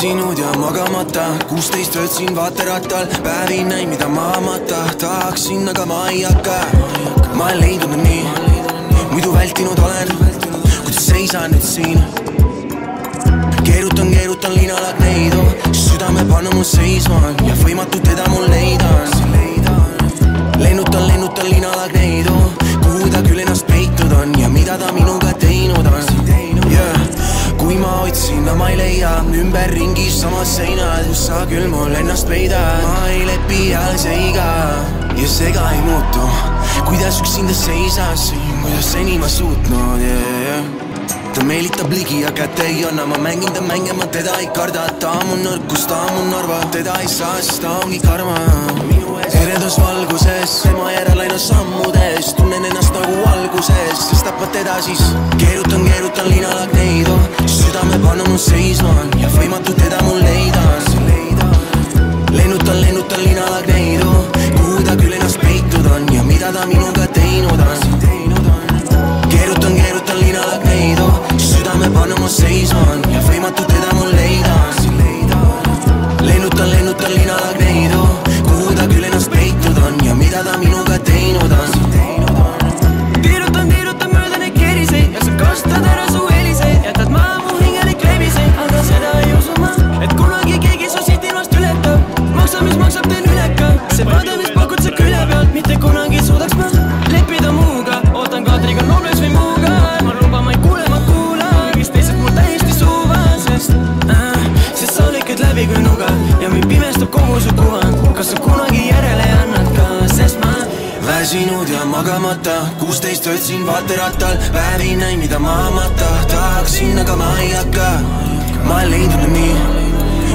väsinud ja magamata, 16 töötasin vaaterattal, päevi näin mida maamata tahaksin, aga ma ei hakka. Ma olen leidnud nii, muidu vältinud olen, kuidas seisan nüüd siin. Keerutan linalagneid, südame pannu mu seisma ja võimatu teda mul leida on. Lennutan linalagneid, kuhu ta küll ennast peitunud on ja mida ta minuga teinud on. Kui ma otsin, ma ei leia, ümberringis samas seinad, kus sa küll mul ennast peidad. Ma ei lepi jalseiga ja sega ei muutu, kuidas üksinda seisasin, kuidas seni ma suutnud. Ta meelitab ligi ja kätte ei anna, ma mängin ta mänge, ma teda ei karda. Ta on mu nõrkus, ta on mu narva, teda ei saa, sest ta ongi karma. Eredus valguses, tema järel aina sammudes, tunnen ennast nagu alguses, sest tapad teda siis. Keerutan linalagneid, südame pannu mu seisma ja võimatu teda mul leida on. Lennutan linalagneid, kuhu ta küll ennast peitunud on ja mida ta minuga teinud on. Keerutan linalagneid, südame pannu mu seisma ja võimatu teda mul leida on. Lennutan linalagneid, kuhu ta küll ennast peitunud on ja mida ta minuga teinud on. Tiirutan mööda neid keriseid ja sa kastad ära su heliseid, jätad maha mu hingele kleebiseid, aga seda ei usu ma, et kunagi keegi su siit ilmast ületab. Maksab mis maksab, teen üleka, see vaade mis pakud sa külje pealt, mitte kunagi suudaks ma leppida muuga. Ootan kaadriga noobles või muuga, ma luban, ma ei kuule, ma kuulan, kes teised mul täiesti suuvad, sest sa lõikad läbi kui nuga ja mind pimestab kogu su kuvand. Kas sa kunagi järele annad ka, sest ma väsinud ja magamata, 16 töötasin vaaterattal, päevi näin mida maamata tahaksin, aga ma ei hakka. Ma olen leidnud nii,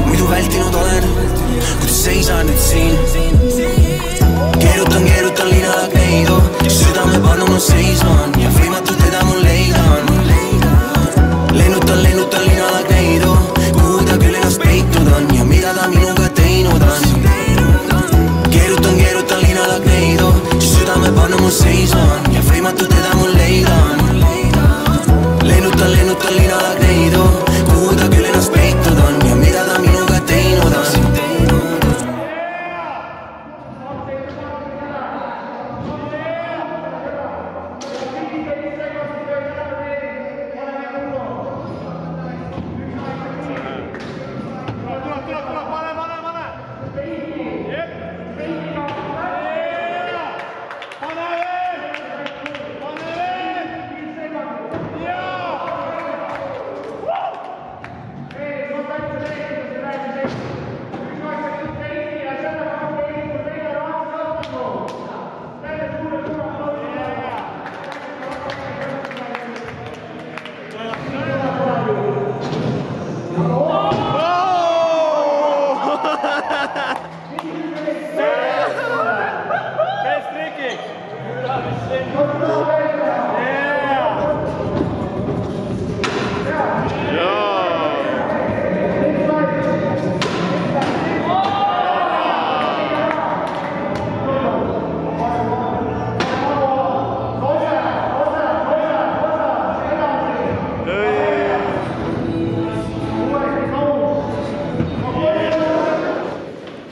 muidu vältinud olen, kuidas seisan nüüd siin. Keerutan linalagneid, südame pannu mu seisma ja võimatu teda mul leida on. Lennutan linalagneid, kuhu ta küll ennast peitunud on ja mida ta minuga teinud on. Keerutan linalagneid, südame pannu mu seisma ja võimatu teda mul leida on. Lennutan linalagneid, kuhu ta küll ennast peitunud on ja mida ta minuga teinud on.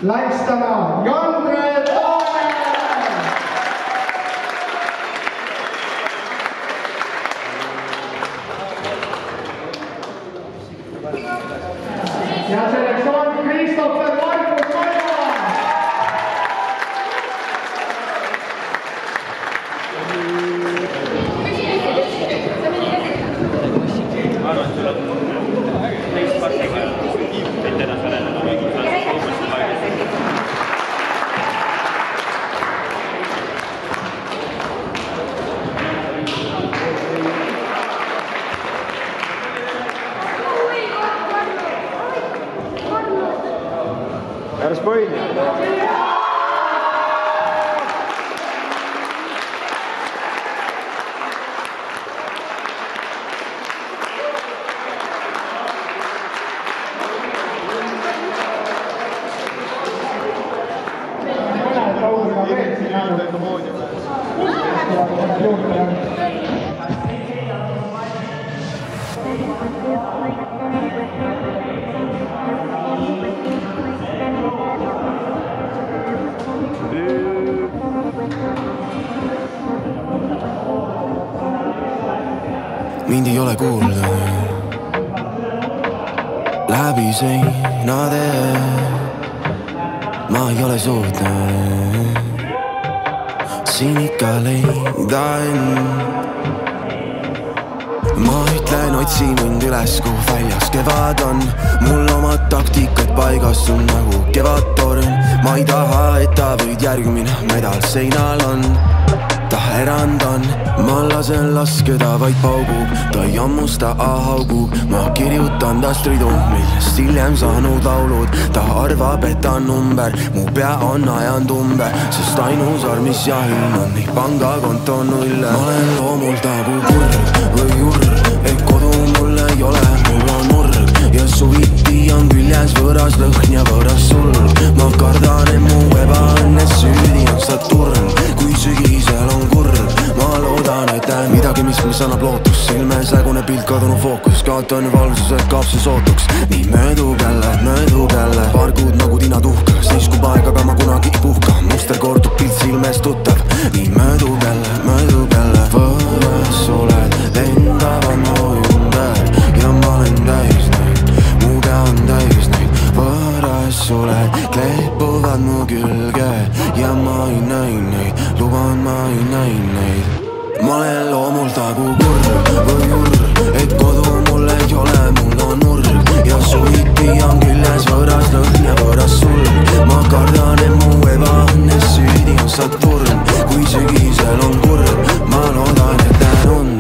Laistama Jandre Toome! Ja selleks on Kristoffer Markus Kaljala! Спойни. Mind ei ole kuulda läbi seinade, ma ei ole suutnud siin ikka leida end. Ma ütlen, otsi mind üles, kuhu väljas kevad on. Mul omad taktikad paigas on nagu kevadtorn. Ma ei taha, et ta võid järgmine medal seinal on. Ta erand on, ma lasen laskeda vaid paugub. Ta ei hammusta ahaugub, ma kirjutan tast ridu, millest hiljem saanud laulud. Ta arvab, et ta on number, mu pea on ajand umbe, sest ainus armis ja hülm on ning pangakonto nulle. Ma olen loomult nagu kurb või urr, et kodu mul ei ole, mul on urg ja suviti on küljes võõras lõhn ja võõras sulg. Ma kardan, et mu ebaõnnes süüdi on Saturn, kui sügisel on kurb. Ma loodan, et näen midagi, mis annab lootust. Silme sägune pilt, kadunud fookus, kaotan valgused, kaob see sootuks. Nii möödub jälle, paar kuud nagu tinad uhka, siis kui aeg, aga ma kunagi ei puhka. Muster kordub, pilt silmes tuttav, nii möödub jälle. Võõras oled, lendavad mu ümber ja ma olen täis neid, mu pea on täis neid. Võõras oled, kleepuvad mu külge ja ma ei näi neid, luban, ma ei näi neid. Ma olen loomult nagu kurb või urr, et kodu mul ei ole, mul on urg ja suviti on küljes võõras lõhn ja võõras sulg. Ma kardan, et mu ebaõnnes süüdi on Saturn, kui sügisel on kurb. Ma loodan, et näen und.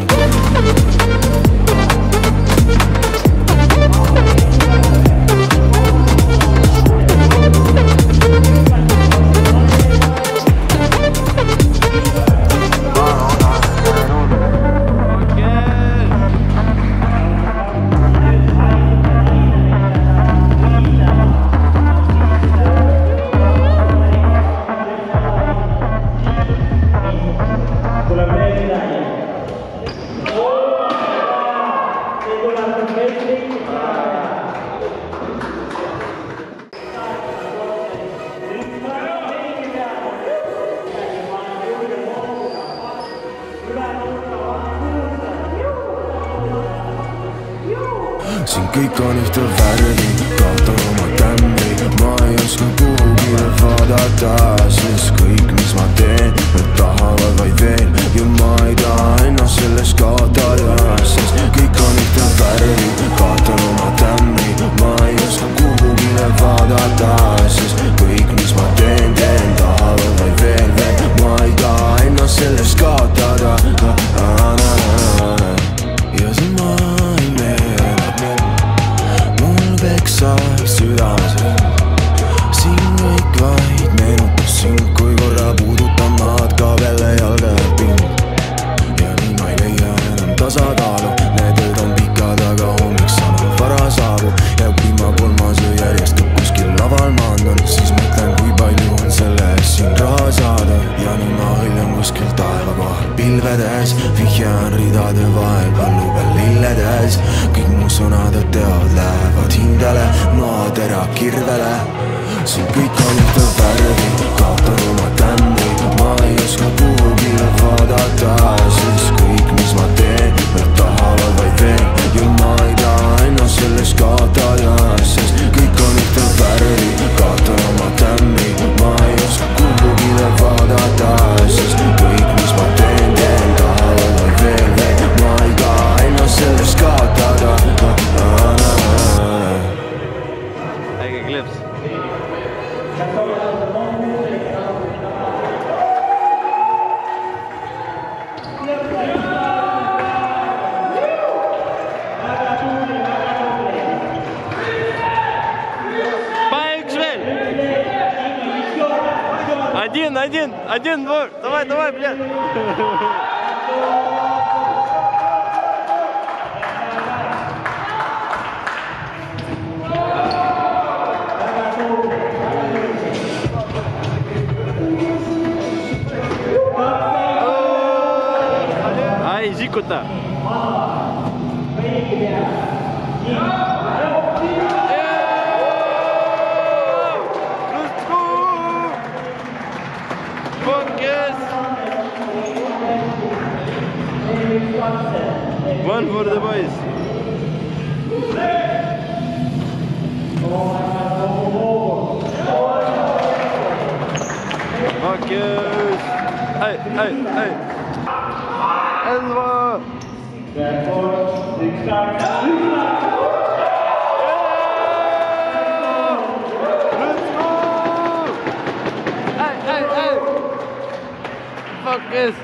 Siin kõik on ühte värvi, kaotan oma tämmi. Ma ei oska kuhugile vaadata, sest kõik, mis ma teen, nad tahavad vaid veel. Ja ma ei taha ennast selles kaotada, sest kõik on ühte värvi, kaotan oma tämmi. Ma ei oska kuhugile vaadata, sest kõik, mis ma teen, tahavad vaid veel. Ma ei taha ennast selles kaotada. Ja see maailm mul peksab südames. Siin kõik vaid meenutas sind, kui korra puudutan maad, kaabele jalga pind. Ja nii ma ei leia enam tasakaalu, need ööd on pikad, aga hommik saanud vara saabub. Ja kui ma kolmas öö järjest kuskil laval maandan, siis mõtlen, kui palju on selle eest siin raha saada. Ja nii ma hõljan kuskil taeva kohal pilvedes, vihjan ridade vahel pallupel lilledes. Kõik mu sõnad ja teod lähevad hindele, noatera kirvele. Siin kõik on ühte värvi, kaotan oma tämmi. Ma ei oska kuhugile vaadata, sest kõik, mis ma teen, nad tahavad vaid veel. Ja ma ei taha ennast selles kaotada, sest kõik on ühte värvi, kaotan oma tämmi. Ma ei oska kuhugile vaadata, sest kõik, mis ma teen, tahavad vaid veel. Ma ei taha ennast selles kaotada. Äge klips. Один, двор. Давай, блядь. Ай, Зикута. Hey. Elva! Let's go! Hey! Fuck this!